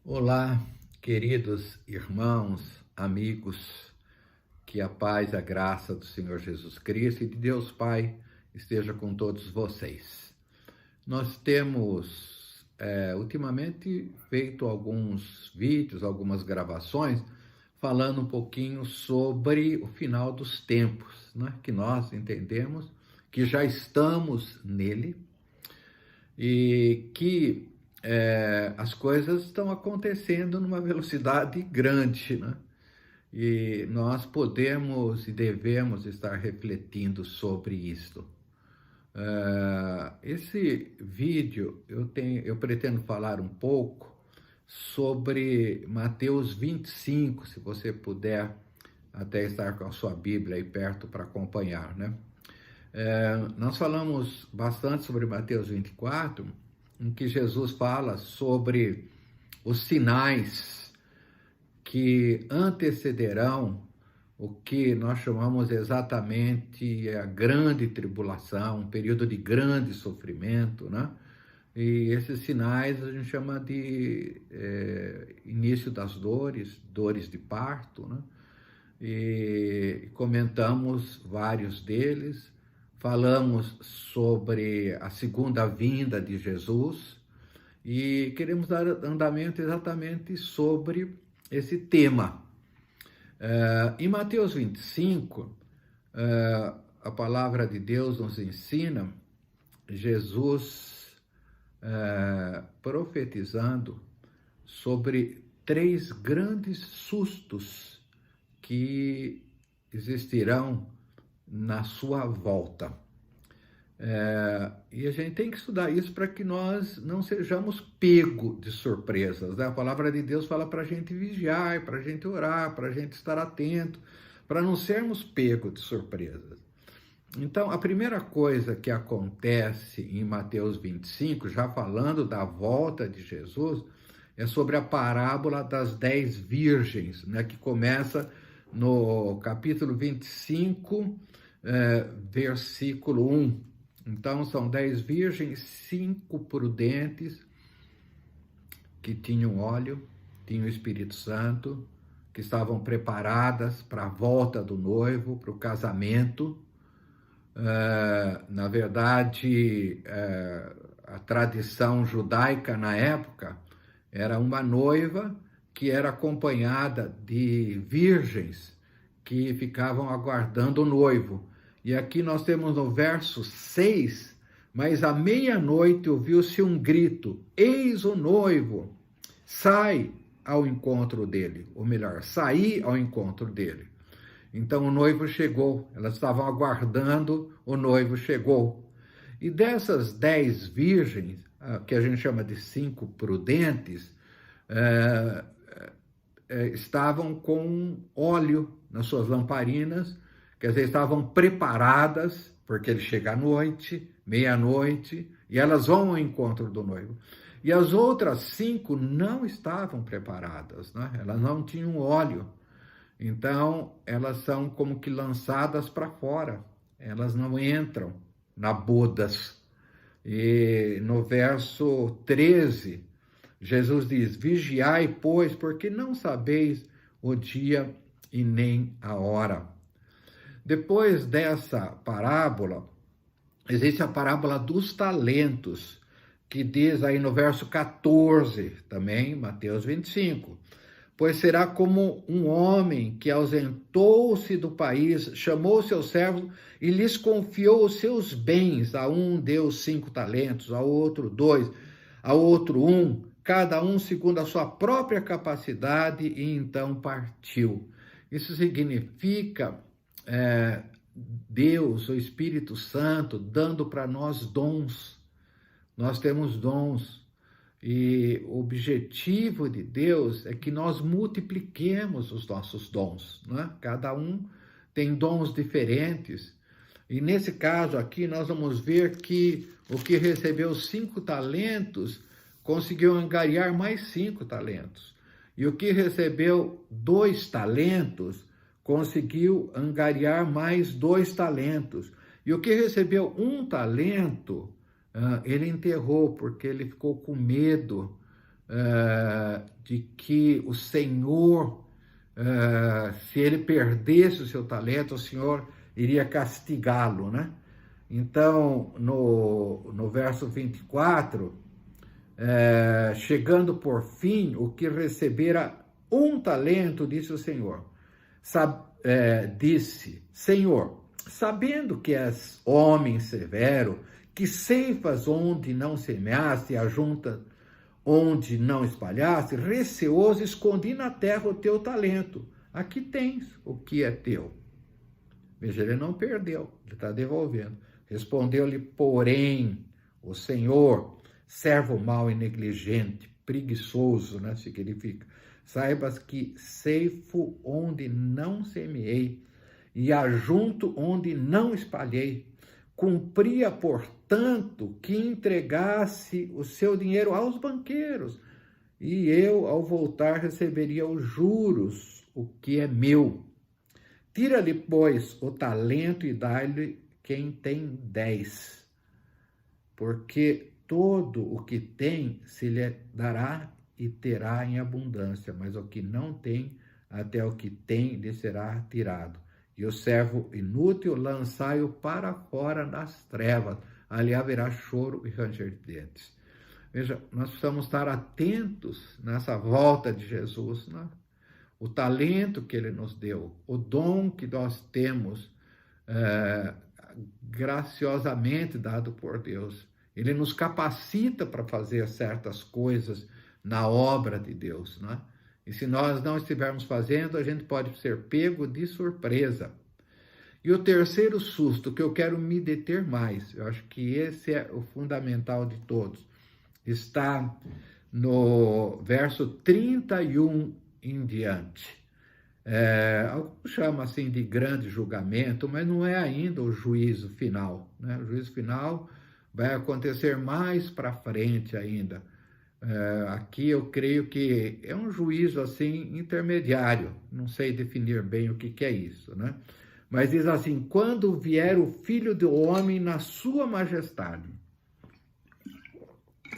Olá, queridos irmãos, amigos, que a paz e a graça do Senhor Jesus Cristo e de Deus Pai esteja com todos vocês. Nós temos ultimamente feito alguns vídeos, algumas gravações, falando um pouquinho sobre o final dos tempos, né? Que nós entendemos que já estamos nele e que as coisas estão acontecendo numa velocidade grande, né? E nós podemos e devemos estar refletindo sobre isto. Esse vídeo eu pretendo falar um pouco sobre Mateus 25, se você puder até estar com a sua Bíblia aí perto para acompanhar, né? Nós falamos bastante sobre Mateus 24, em que Jesus fala sobre os sinais que antecederão o que nós chamamos exatamente a grande tribulação, um período de grande sofrimento, né? E esses sinais a gente chama de início das dores, dores de parto, né? E comentamos vários deles, falamos sobre a segunda vinda de Jesus e queremos dar andamento exatamente sobre esse tema. Em Mateus 25, a palavra de Deus nos ensina Jesus profetizando sobre três grandes sustos que existirão na sua volta. E a gente tem que estudar isso para que nós não sejamos pegos de surpresas, né? A palavra de Deus fala para a gente vigiar, para a gente orar, para a gente estar atento, para não sermos pegos de surpresas. Então, a primeira coisa que acontece em Mateus 25, já falando da volta de Jesus, é sobre a parábola das 10 virgens, né, que começa no capítulo 25, versículo 1. Então, são 10 virgens, 5 prudentes, que tinham óleo, tinham o Espírito Santo, que estavam preparadas para a volta do noivo, para o casamento. Na verdade, a tradição judaica na época era uma noiva que era acompanhada de virgens que ficavam aguardando o noivo. E aqui nós temos no verso 6, mas à meia-noite ouviu-se um grito: eis o noivo, sai ao encontro dele. Ou melhor, saí ao encontro dele. Então o noivo chegou, elas estavam aguardando, o noivo chegou. E dessas 10 virgens, que a gente chama de 5 prudentes, estavam com óleo nas suas lamparinas, quer dizer, estavam preparadas, porque ele chega à noite, meia-noite, e elas vão ao encontro do noivo. E as outras 5 não estavam preparadas, né? Elas não tinham óleo. Então, elas são como que lançadas para fora, elas não entram na bodas. E no verso 13, Jesus diz: vigiai, pois, porque não sabeis o dia e nem a hora. Depois dessa parábola, existe a parábola dos talentos, que diz aí no verso 14, também, Mateus 25. Pois será como um homem que ausentou-se do país, chamou seus servos e lhes confiou os seus bens. A um deu 5 talentos, a outro 2, a outro 1, cada um segundo a sua própria capacidade, e então partiu. Isso significa Deus, o Espírito Santo, dando para nós dons. Nós temos dons. E o objetivo de Deus é que nós multipliquemos os nossos dons, né? Cada um tem dons diferentes. E nesse caso aqui, nós vamos ver que o que recebeu 5 talentos conseguiu angariar mais 5 talentos. E o que recebeu 2 talentos conseguiu angariar mais 2 talentos. E o que recebeu 1 talento, ele enterrou, porque ele ficou com medo de que o Senhor, se ele perdesse o seu talento, o Senhor iria castigá-lo, né? Então, no verso 24, chegando por fim, o que recebera um talento, disse o Senhor, disse, Senhor, sabendo que és homem severo, que ceifas onde não semeaste, ajunta onde não espalhaste, receoso, escondi na terra o teu talento. Aqui tens o que é teu. Veja, ele não perdeu, ele está devolvendo. Respondeu-lhe, porém, o Senhor, servo mau e negligente, preguiçoso, né, significa, saibas que ceifo onde não semeei e ajunto onde não espalhei. Cumpria, portanto, que entregasse o seu dinheiro aos banqueiros, e eu, ao voltar, receberia os juros, o que é meu. Tira-lhe, pois, o talento e dá-lhe quem tem 10, porque todo o que tem se lhe dará e terá em abundância, mas o que não tem, até o que tem lhe será tirado. E o servo inútil lançai-o para fora das trevas, ali haverá choro e ranger de dentes. Veja, nós precisamos estar atentos nessa volta de Jesus, né? O talento que ele nos deu, o dom que nós temos, graciosamente dado por Deus. Ele nos capacita para fazer certas coisas na obra de Deus, né? E se nós não estivermos fazendo, a gente pode ser pego de surpresa. E o terceiro susto, que eu quero me deter mais, eu acho que esse é o fundamental de todos, está no verso 31 em diante. Alguns chamam assim de grande julgamento, mas não é ainda o juízo final, né? O juízo final vai acontecer mais para frente ainda. Aqui eu creio que é um juízo assim intermediário, não sei definir bem o que é isso, né? Mas diz assim, quando vier o Filho do Homem na sua majestade,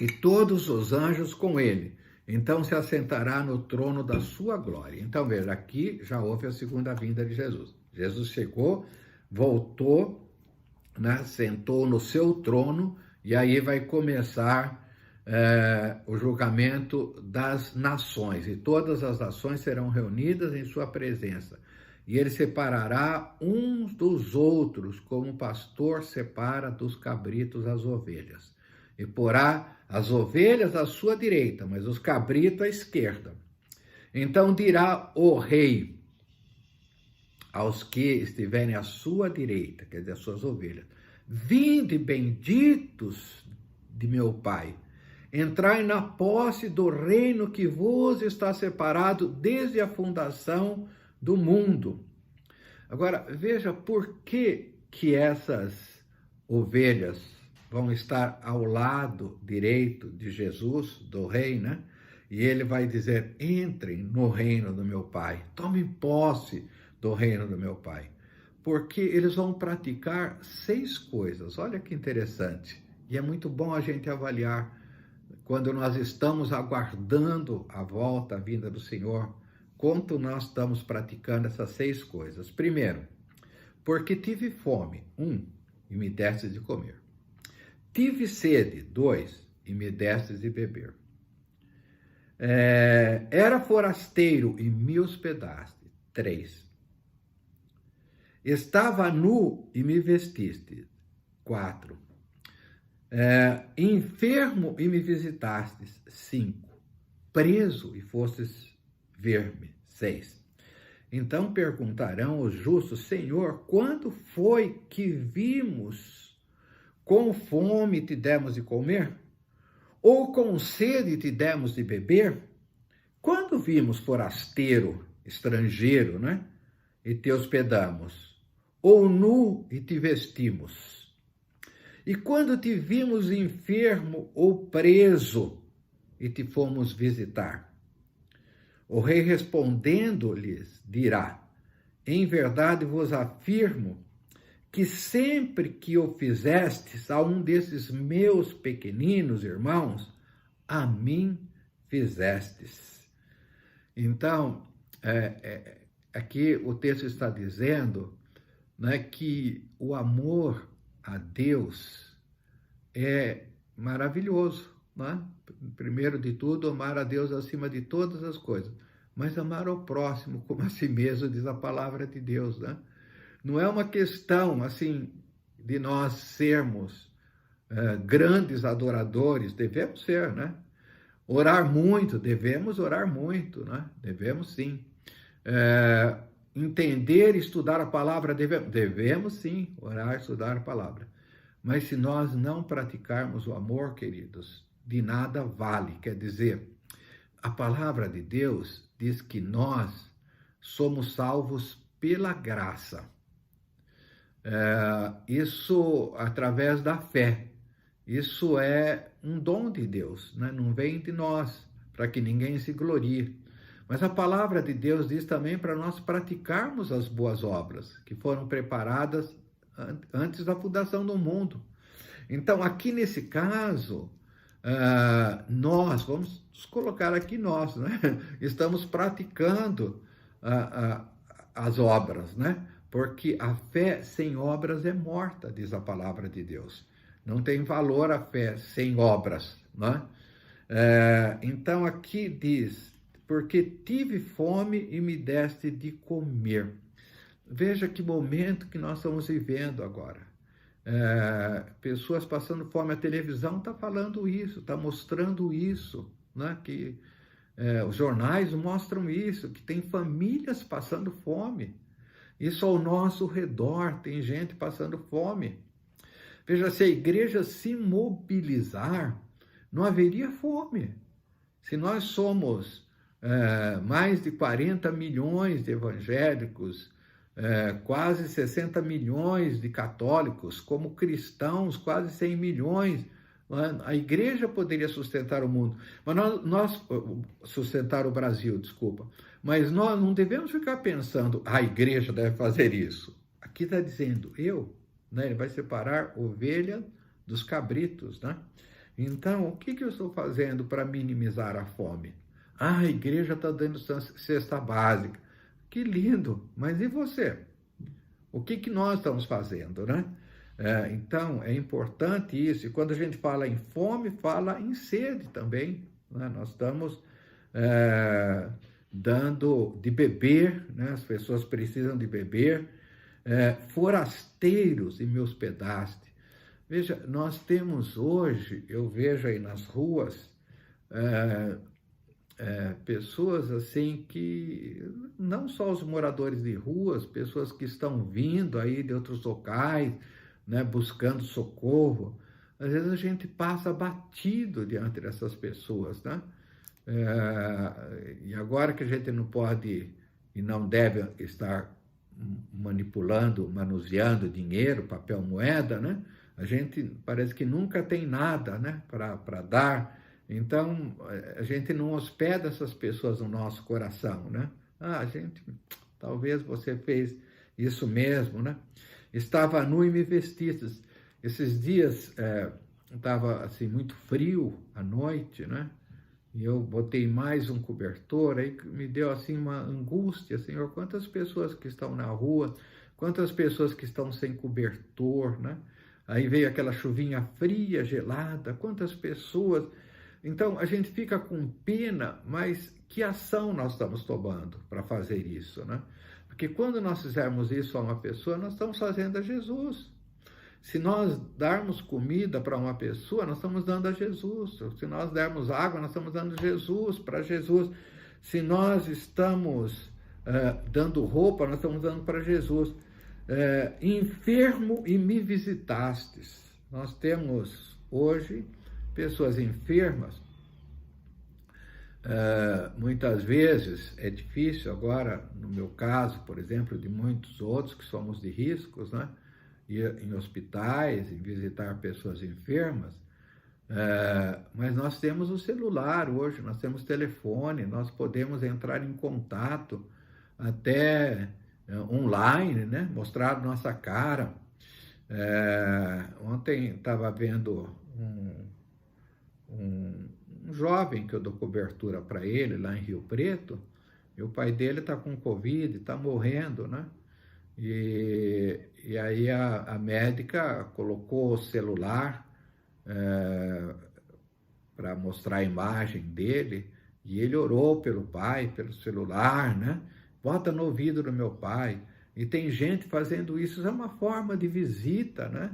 e todos os anjos com ele, então se assentará no trono da sua glória. Então veja, aqui já houve a segunda vinda de Jesus. Jesus chegou, voltou, né, sentou no seu trono, e aí vai começar o julgamento das nações, e todas as nações serão reunidas em sua presença, e ele separará uns dos outros, como o pastor separa dos cabritos as ovelhas, e porá as ovelhas à sua direita, mas os cabritos à esquerda. Então dirá o rei aos que estiverem à sua direita, quer dizer, as suas ovelhas, vinde benditos de meu Pai, entrai na posse do reino que vos está separado desde a fundação do mundo. Agora, veja por que essas ovelhas vão estar ao lado direito de Jesus, do rei, né? E ele vai dizer, entrem no reino do meu Pai, tomem posse do reino do meu Pai. Porque eles vão praticar 6 coisas, olha que interessante. E é muito bom a gente avaliar, quando nós estamos aguardando a volta, a vinda do Senhor, quanto nós estamos praticando essas 6 coisas. Primeiro, porque tive fome, 1, e me deste de comer. Tive sede, 2, e me deste de beber. Era forasteiro e me hospedaste, 3. Estava nu e me vestiste, 4. Enfermo e me visitastes, 5. Preso e fostes ver-me, 6. Então perguntarão os justos, Senhor, quando foi que vimos com fome te demos de comer? Ou com sede te demos de beber? Quando vimos forasteiro, estrangeiro, né? E te hospedamos? Ou nu e te vestimos? E quando te vimos enfermo ou preso e te fomos visitar? O rei respondendo-lhes dirá, em verdade vos afirmo que sempre que o fizestes a um desses meus pequeninos irmãos, a mim fizestes. Então, aqui o texto está dizendo, né, que o amor a Deus é maravilhoso, né? Primeiro de tudo, amar a Deus acima de todas as coisas, mas amar ao próximo como a si mesmo, diz a palavra de Deus, né? Não é uma questão, assim, de nós sermos grandes adoradores, devemos ser, né? Orar muito, devemos orar muito, né? Devemos sim. Entender e estudar a palavra, devemos sim orar e estudar a palavra. Mas se nós não praticarmos o amor, queridos, de nada vale. Quer dizer, a palavra de Deus diz que nós somos salvos pela graça. Isso através da fé. Isso é um dom de Deus, né? Não vem de nós, para que ninguém se glorie. Mas a palavra de Deus diz também para nós praticarmos as boas obras, que foram preparadas antes da fundação do mundo. Então, aqui nesse caso, nós, vamos colocar aqui nós, né? Estamos praticando as obras, né? Porque a fé sem obras é morta, diz a palavra de Deus. Não tem valor a fé sem obras, né? Então aqui diz, porque tive fome e me deste de comer. Veja que momento que nós estamos vivendo agora. Pessoas passando fome, a televisão está falando isso, está mostrando isso, né? Que os jornais mostram isso, que tem famílias passando fome. Isso ao nosso redor, tem gente passando fome. Veja, se a igreja se mobilizar, não haveria fome. Se nós somos mais de 40 milhões de evangélicos, quase 60 milhões de católicos, como cristãos, quase 100 milhões, a igreja poderia sustentar o mundo, mas nós sustentar o Brasil, desculpa, mas nós não devemos ficar pensando, a igreja deve fazer isso. Aqui está dizendo, né? Ele vai separar ovelha dos cabritos, né? Então, o que eu estou fazendo para minimizar a fome? A igreja está dando cesta básica. Que lindo! Mas e você? O que nós estamos fazendo, né? Então, é importante isso. E quando a gente fala em fome, fala em sede também, né? Nós estamos dando de beber, né? As pessoas precisam de beber. Forasteiros e me hospedaste. Veja, nós temos hoje, eu vejo aí nas ruas, pessoas assim que, não só os moradores de ruas, pessoas que estão vindo aí de outros locais, né, buscando socorro. Às vezes a gente passa batido diante dessas pessoas, né? E agora que a gente não pode e não deve estar manipulando, manuseando dinheiro, papel, moeda, né? A gente parece que nunca tem nada, né, para dar. Então, a gente não hospeda essas pessoas no nosso coração, né? Talvez você fez isso mesmo, né? Estava nu e me vestistes. Esses dias estava assim muito frio à noite, né? E eu botei mais um cobertor, aí me deu assim uma angústia, Senhor, quantas pessoas que estão na rua, quantas pessoas que estão sem cobertor, né? Aí veio aquela chuvinha fria, gelada, quantas pessoas. Então a gente fica com pena, mas que ação nós estamos tomando para fazer isso, né? Porque quando nós fizermos isso a uma pessoa, nós estamos fazendo a Jesus. Se nós darmos comida para uma pessoa, nós estamos dando a Jesus. Se nós dermos água, nós estamos dando Jesus, para Jesus. Se nós estamos dando roupa, nós estamos dando para Jesus. Enfermo e me visitastes. Nós temos hoje pessoas enfermas. Muitas vezes é difícil, agora no meu caso, por exemplo, de muitos outros que somos de riscos, né? Ir em hospitais, em visitar pessoas enfermas, mas nós temos o celular hoje, nós temos telefone, nós podemos entrar em contato até online, né? Mostrar nossa cara. Ontem estava vendo um jovem que eu dou cobertura para ele lá em Rio Preto, E o pai dele está com Covid, está morrendo, né? E aí a médica colocou o celular para mostrar a imagem dele, e ele orou pelo pai, pelo celular, né? Bota no ouvido do meu pai. E tem gente fazendo isso, isso é uma forma de visita, né?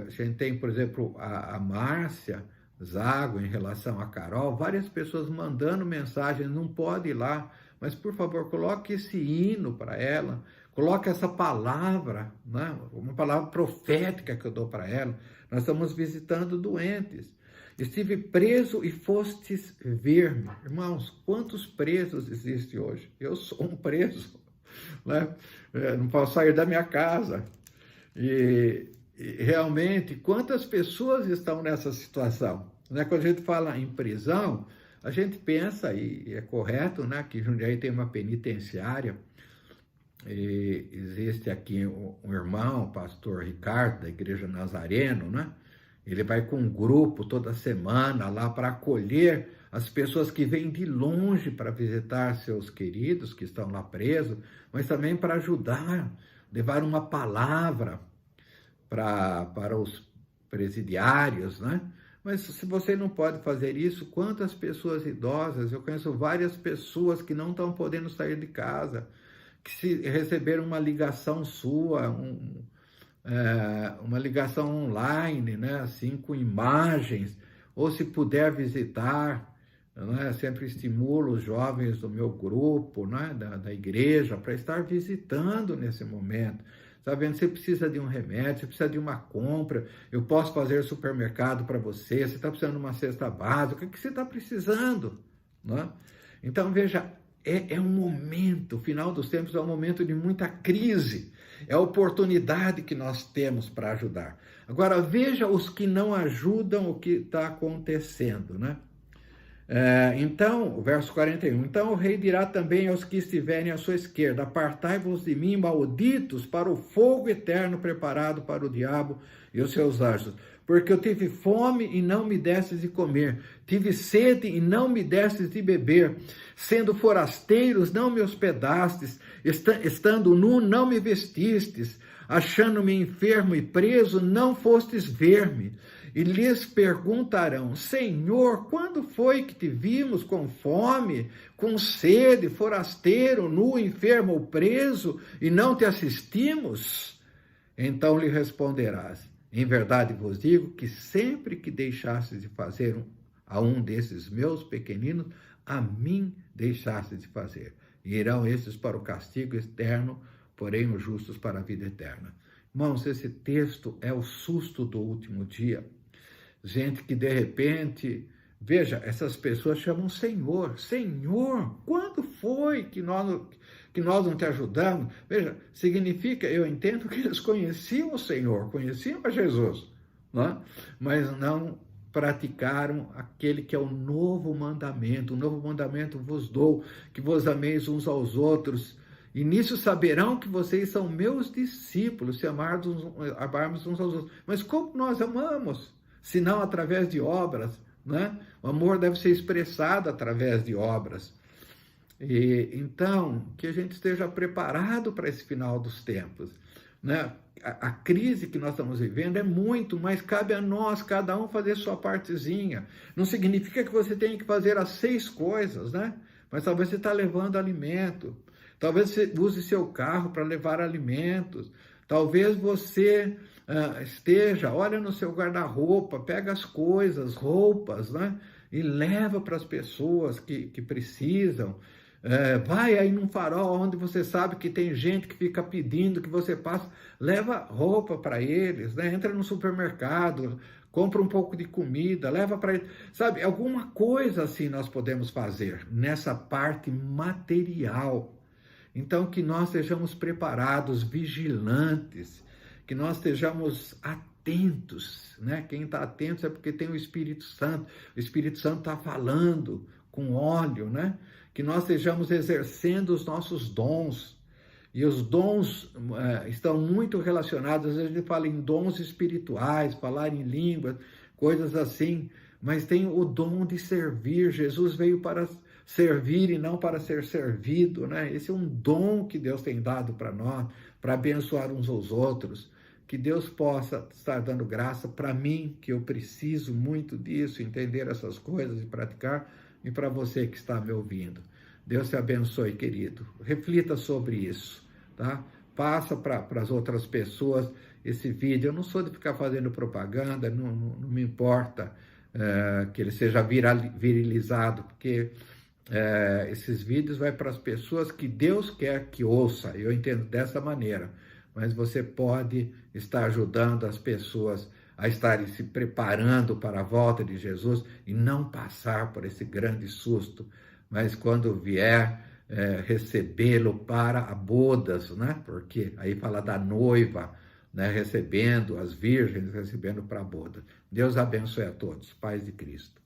A gente tem, por exemplo, a Márcia Zago em relação a Carol, várias pessoas mandando mensagens, não pode ir lá, mas por favor, coloque esse hino para ela, coloque essa palavra, né? Uma palavra profética que eu dou para ela. Nós estamos visitando doentes. Estive preso e fostes ver-me. Irmãos, quantos presos existem hoje? Eu sou um preso, né? Não posso sair da minha casa. E realmente, quantas pessoas estão nessa situação? Né? Quando a gente fala em prisão, a gente pensa, e é correto, né, que Jundiaí tem uma penitenciária, e existe aqui um irmão, o pastor Ricardo, da Igreja Nazareno, né? Ele vai com um grupo toda semana lá para acolher as pessoas que vêm de longe para visitar seus queridos que estão lá presos, mas também para ajudar, levar uma palavra para os presidiários, né? Mas se você não pode fazer isso, quantas pessoas idosas, eu conheço várias pessoas que não estão podendo sair de casa, que se receberam uma ligação sua, uma ligação online, né? Assim, com imagens, ou se puder visitar, né? Sempre estimulo os jovens do meu grupo, né? da igreja, para estar visitando nesse momento. Sabendo, você precisa de um remédio, você precisa de uma compra, eu posso fazer supermercado para você, você está precisando de uma cesta básica, o que você está precisando? Né? Então, veja, é um momento, o final dos tempos é um momento de muita crise, é a oportunidade que nós temos para ajudar. Agora, veja os que não ajudam, o que está acontecendo, né? Então, o verso 41, então o rei dirá também aos que estiverem à sua esquerda, apartai-vos de mim, malditos, para o fogo eterno preparado para o diabo e os seus anjos, porque eu tive fome e não me destes de comer, tive sede e não me destes de beber, sendo forasteiros não me hospedastes, estando nu não me vestistes, achando-me enfermo e preso não fostes ver-me. E lhes perguntarão, Senhor, quando foi que te vimos com fome, com sede, forasteiro, nu, enfermo ou preso, e não te assistimos? Então lhe responderás, em verdade vos digo que sempre que deixastes de fazer a um desses meus pequeninos, a mim deixastes de fazer. E irão esses para o castigo eterno, porém os justos para a vida eterna. Irmãos, esse texto é o susto do último dia. Gente que de repente, veja, essas pessoas chamam Senhor. Senhor, quando foi que nós não te ajudamos? Veja, significa, eu entendo que eles conheciam o Senhor, conheciam a Jesus, né? Mas não praticaram aquele que é o novo mandamento. O novo mandamento vos dou, que vos ameis uns aos outros. E nisso saberão que vocês são meus discípulos, se amarmos uns aos outros. Mas como nós amamos? Senão através de obras, né? O amor deve ser expressado através de obras. E então, que a gente esteja preparado para esse final dos tempos, né? A crise que nós estamos vivendo é muito, mas cabe a nós, cada um, fazer sua partezinha. Não significa que você tenha que fazer as 6 coisas, né? Mas talvez você está levando alimento, talvez você use seu carro para levar alimentos, talvez você olha no seu guarda-roupa, pega as coisas, roupas, né? E leva para as pessoas que precisam. Vai aí num farol onde você sabe que tem gente que fica pedindo que você passe, leva roupa para eles, né? Entra no supermercado, compra um pouco de comida, leva para eles, sabe? Alguma coisa assim nós podemos fazer nessa parte material. Então, que nós sejamos preparados, vigilantes, que nós estejamos atentos, né? Quem está atento é porque tem o Espírito Santo está falando com óleo, né? Que nós estejamos exercendo os nossos dons, e os dons estão muito relacionados, a gente fala em dons espirituais, falar em línguas, coisas assim, mas tem o dom de servir. Jesus veio para servir e não para ser servido, né? Esse é um dom que Deus tem dado para nós, para abençoar uns aos outros. Que Deus possa estar dando graça para mim, que eu preciso muito disso, entender essas coisas e praticar, e para você que está me ouvindo. Deus te abençoe, querido. Reflita sobre isso, tá? Passa para as outras pessoas esse vídeo. Eu não sou de ficar fazendo propaganda, não me importa que ele seja virilizado, porque esses vídeos vai para as pessoas que Deus quer que ouça. Eu entendo dessa maneira. Mas você pode estar ajudando as pessoas a estarem se preparando para a volta de Jesus e não passar por esse grande susto, mas quando vier recebê-lo para a bodas, né? Porque aí fala da noiva, né? Recebendo as virgens, recebendo para a boda. Deus abençoe a todos. Paz de Cristo.